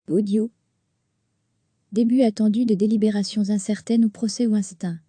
Audio. Début attendu de délibérations incertaines au procès Weinstein.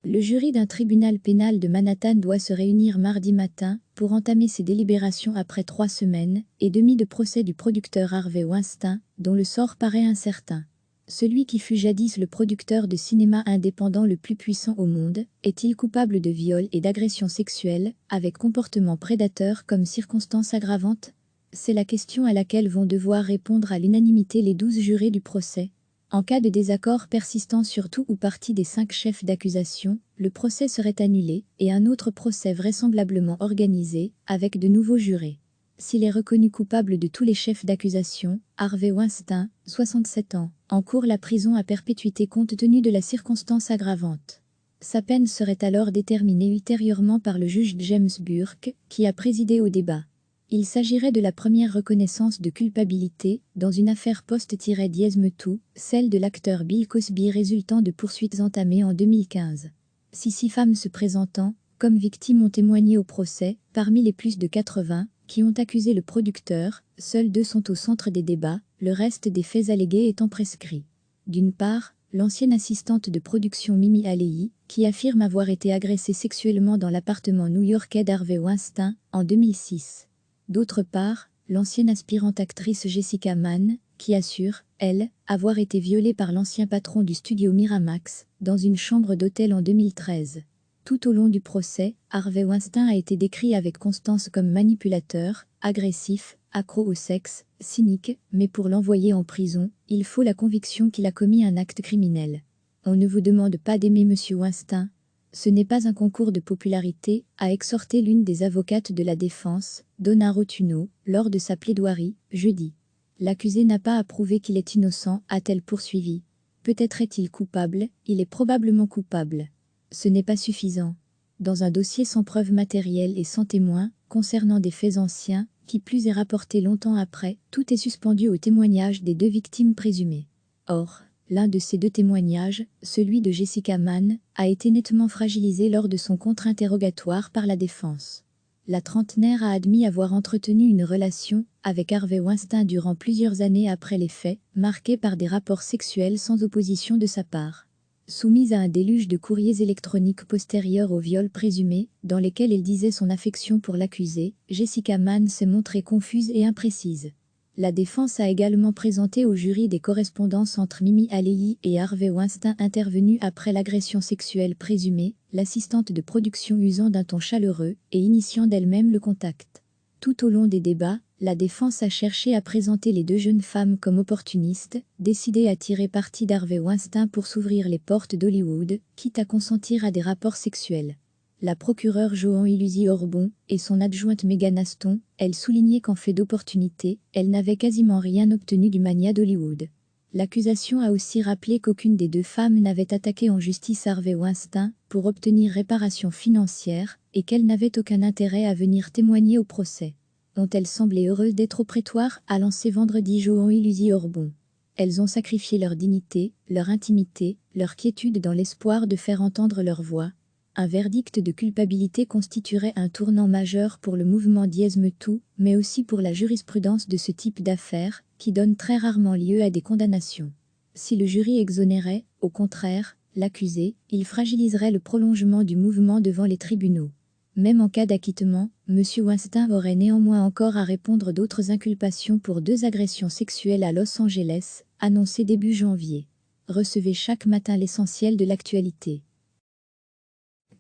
Le jury d'un tribunal pénal de Manhattan doit se réunir mardi matin pour entamer ses délibérations après 3 semaines et demie de procès du producteur Harvey Weinstein, dont le sort paraît incertain. Celui qui fut jadis le producteur de cinéma indépendant le plus puissant au monde, est-il coupable de viol et d'agression sexuelle, avec comportement prédateur comme circonstance aggravante? C'est la question à laquelle vont devoir répondre à l'unanimité les 12 jurés du procès. En cas de désaccord persistant sur tout ou partie des 5 chefs d'accusation, le procès serait annulé et un autre procès vraisemblablement organisé, avec de nouveaux jurés. S'il est reconnu coupable de tous les chefs d'accusation, Harvey Weinstein, 67 ans, encourt la prison à perpétuité compte tenu de la circonstance aggravante. Sa peine serait alors déterminée ultérieurement par le juge James Burke, qui a présidé au débat. Il s'agirait de la première reconnaissance de culpabilité dans une affaire post-MeToo, celle de l'acteur Bill Cosby résultant de poursuites entamées en 2015. 6 femmes se présentant comme victimes ont témoigné au procès, parmi les plus de 80 qui ont accusé le producteur, seules 2 sont au centre des débats, le reste des faits allégués étant prescrits. D'une part, l'ancienne assistante de production Mimi Alei, qui affirme avoir été agressée sexuellement dans l'appartement new-yorkais d'Harvey Weinstein en 2006. D'autre part, l'ancienne aspirante actrice Jessica Mann, qui assure, elle, avoir été violée par l'ancien patron du studio Miramax, dans une chambre d'hôtel en 2013. Tout au long du procès, Harvey Weinstein a été décrit avec constance comme manipulateur, agressif, accro au sexe, cynique, mais pour l'envoyer en prison, il faut la conviction qu'il a commis un acte criminel. On ne vous demande pas d'aimer Monsieur Weinstein. Ce n'est pas un concours de popularité, a exhorté l'une des avocates de la défense, Donna Rotuno, lors de sa plaidoirie, jeudi. L'accusé n'a pas à prouver qu'il est innocent, a-t-elle poursuivi. Peut-être est-il coupable, il est probablement coupable. Ce n'est pas suffisant. Dans un dossier sans preuve matérielle et sans témoin, concernant des faits anciens, qui plus est rapporté longtemps après, tout est suspendu au témoignage des 2 victimes présumées. Or, l'un de ces 2 témoignages, celui de Jessica Mann, a été nettement fragilisé lors de son contre-interrogatoire par la défense. La trentenaire a admis avoir entretenu une relation avec Harvey Weinstein durant plusieurs années après les faits, marquée par des rapports sexuels sans opposition de sa part. Soumise à un déluge de courriers électroniques postérieurs au viol présumé, dans lesquels elle disait son affection pour l'accusé, Jessica Mann s'est montrée confuse et imprécise. La défense a également présenté au jury des correspondances entre Mimi Alei et Harvey Weinstein intervenues après l'agression sexuelle présumée, l'assistante de production usant d'un ton chaleureux et initiant d'elle-même le contact. Tout au long des débats, la défense a cherché à présenter les 2 jeunes femmes comme opportunistes, décidées à tirer parti d'Harvey Weinstein pour s'ouvrir les portes d'Hollywood, quitte à consentir à des rapports sexuels. La procureure Joan Illusi Orbon et son adjointe Megan Aston, elle soulignait qu'en fait d'opportunité, elle n'avait quasiment rien obtenu du mania d'Hollywood. L'accusation a aussi rappelé qu'aucune des 2 femmes n'avait attaqué en justice Harvey Weinstein pour obtenir réparation financière et qu'elles n'avaient aucun intérêt à venir témoigner au procès. Ont-elles semblé heureuses d'être au prétoire, a lancé vendredi Joan Illusi Orbon. Elles ont sacrifié leur dignité, leur intimité, leur quiétude dans l'espoir de faire entendre leur voix. Un verdict de culpabilité constituerait un tournant majeur pour le mouvement MeToo, mais aussi pour la jurisprudence de ce type d'affaires, qui donne très rarement lieu à des condamnations. Si le jury exonérait, au contraire, l'accusé, il fragiliserait le prolongement du mouvement devant les tribunaux. Même en cas d'acquittement, M. Weinstein aurait néanmoins encore à répondre d'autres inculpations pour 2 agressions sexuelles à Los Angeles, annoncées début janvier. Recevez chaque matin l'essentiel de l'actualité.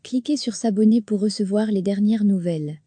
Cliquez sur s'abonner pour recevoir les dernières nouvelles.